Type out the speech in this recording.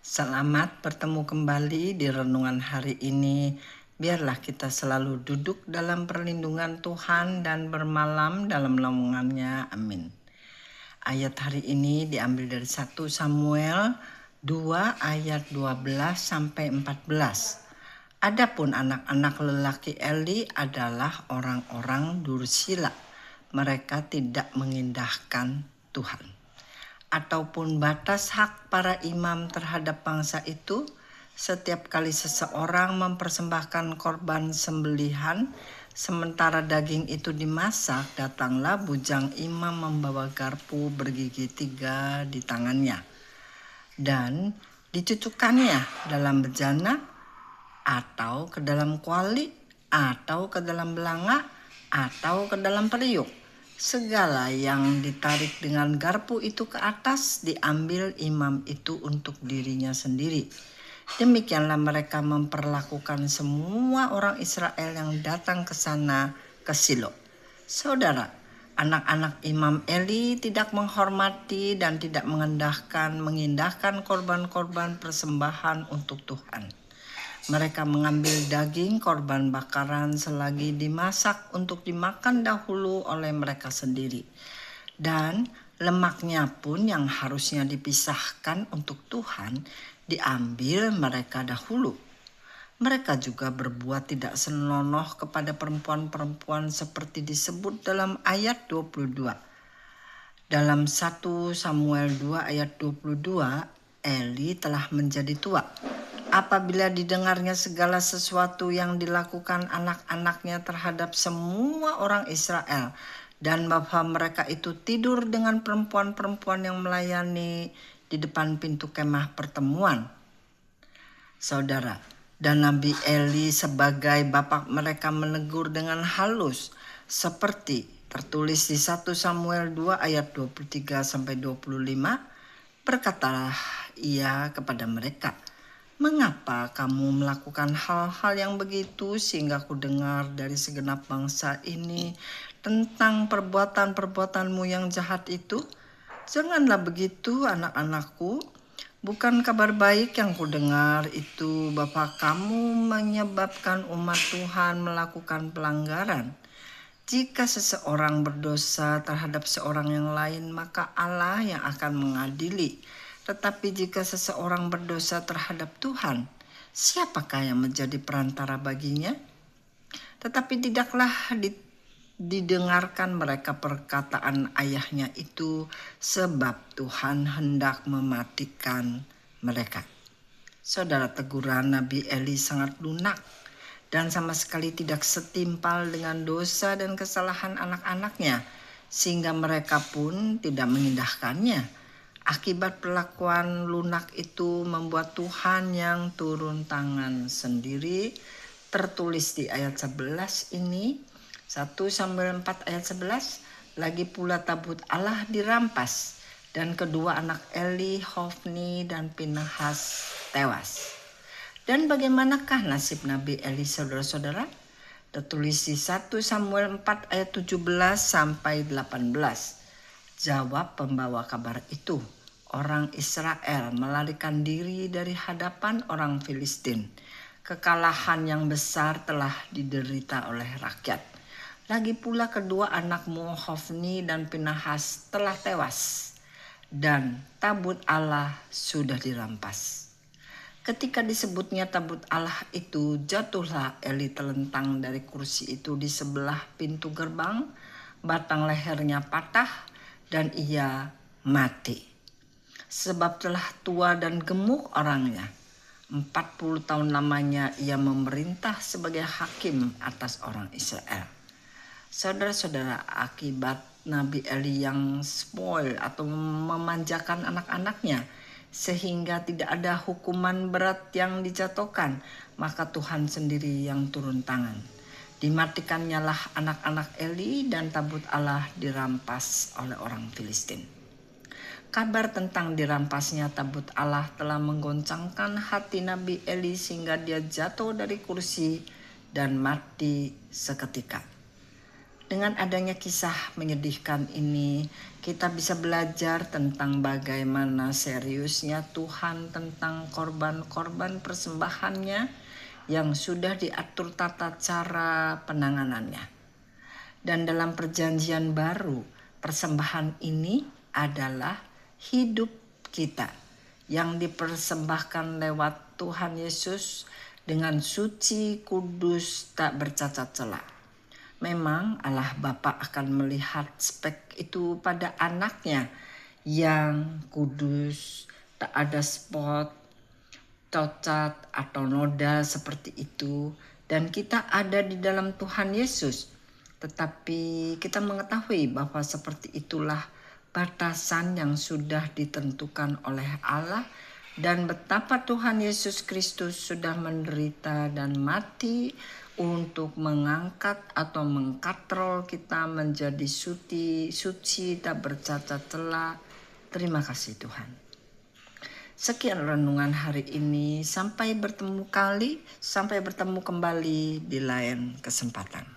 Selamat bertemu kembali di renungan hari ini. Biarlah kita selalu duduk dalam perlindungan Tuhan dan bermalam dalam naungannya. Amin. Ayat hari ini diambil dari 1 Samuel 2 ayat 12 sampai 14. Adapun anak-anak lelaki Eli adalah orang-orang dursila. Mereka tidak mengindahkan Tuhan. Ataupun batas hak para imam terhadap bangsa itu, setiap kali seseorang mempersembahkan korban sembelihan, sementara daging itu dimasak, datanglah bujang imam membawa garpu bergigi 3 di tangannya, dan dicucukkannya dalam bejana, atau ke dalam kuali, atau ke dalam belanga, atau ke dalam periuk. Segala yang ditarik dengan garpu itu ke atas diambil imam itu untuk dirinya sendiri. Demikianlah mereka memperlakukan semua orang Israel yang datang ke sana ke Silo. Saudara, anak-anak Imam Eli tidak menghormati dan tidak mengindahkan korban-korban persembahan untuk Tuhan. Mereka mengambil daging korban bakaran selagi dimasak untuk dimakan dahulu oleh mereka sendiri. Dan lemaknya pun yang harusnya dipisahkan untuk Tuhan diambil mereka dahulu. Mereka juga berbuat tidak senonoh kepada perempuan-perempuan seperti disebut dalam ayat 22. Dalam 1 Samuel 2 ayat 22, Eli telah menjadi tua. Apabila didengarnya segala sesuatu yang dilakukan anak-anaknya terhadap semua orang Israel, dan bahwa mereka itu tidur dengan perempuan-perempuan yang melayani di depan pintu kemah pertemuan. Saudara, dan Nabi Eli sebagai bapak mereka menegur dengan halus, seperti tertulis di 1 Samuel 2 ayat 23 sampai 25. Berkatalah ia kepada mereka, "Mengapa kamu melakukan hal-hal yang begitu sehingga ku dengar dari segenap bangsa ini tentang perbuatan-perbuatanmu yang jahat itu? Janganlah begitu, anak-anakku. Bukan kabar baik yang ku dengar itu bahwa kamu menyebabkan umat Tuhan melakukan pelanggaran. Jika seseorang berdosa terhadap seorang yang lain, maka Allah yang akan mengadili. Tetapi jika seseorang berdosa terhadap Tuhan, siapakah yang menjadi perantara baginya? Tetapi tidaklah didengarkan mereka perkataan ayahnya itu, sebab Tuhan hendak mematikan mereka." Saudara, teguran Nabi Eli sangat lunak dan sama sekali tidak setimpal dengan dosa dan kesalahan anak-anaknya, sehingga mereka pun tidak mengindahkannya. Akibat perlakuan lunak itu membuat Tuhan yang turun tangan sendiri. Tertulis di ayat 11 ini, 1 Samuel 4 ayat 11, "Lagi pula tabut Allah dirampas, dan kedua anak Eli, Hofni dan Pinehas tewas." Dan bagaimanakah nasib Nabi Eli, saudara-saudara? Tertulis di 1 Samuel 4 ayat 17 sampai 18. Jawab pembawa kabar itu, "Orang Israel melarikan diri dari hadapan orang Filistin. Kekalahan yang besar telah diderita oleh rakyat. Lagi pula kedua anakmu Hofni dan Pinehas telah tewas, dan tabut Allah sudah dirampas." Ketika disebutnya tabut Allah itu, jatuhlah Eli telentang dari kursi itu di sebelah pintu gerbang, batang lehernya patah, dan ia mati. Sebab telah tua dan gemuk orangnya. 40 tahun lamanya ia memerintah sebagai hakim atas orang Israel. Saudara-saudara, akibat Nabi Eli yang spoil atau memanjakan anak-anaknya sehingga tidak ada hukuman berat yang dijatuhkan, maka Tuhan sendiri yang turun tangan. Dimatikannya lah anak-anak Eli dan tabut Allah dirampas oleh orang Filistin. Kabar tentang dirampasnya tabut Allah telah menggoncangkan hati Nabi Eli sehingga dia jatuh dari kursi dan mati seketika. Dengan adanya kisah menyedihkan ini, kita bisa belajar tentang bagaimana seriusnya Tuhan tentang korban-korban persembahannya yang sudah diatur tata cara penanganannya. Dan dalam perjanjian baru, persembahan ini adalah hidup kita yang dipersembahkan lewat Tuhan Yesus dengan suci, kudus, tak bercacat celah. Memang Allah Bapa akan melihat spek itu pada anaknya yang kudus, tak ada spot, cacat atau noda seperti itu. Dan kita ada di dalam Tuhan Yesus. Tetapi kita mengetahui bahwa seperti itulah batasan yang sudah ditentukan oleh Allah dan betapa Tuhan Yesus Kristus sudah menderita dan mati untuk mengangkat atau mengkatrol kita menjadi suci tak bercacat celah. Terima kasih Tuhan. Sekian renungan hari ini, sampai bertemu kembali di lain kesempatan.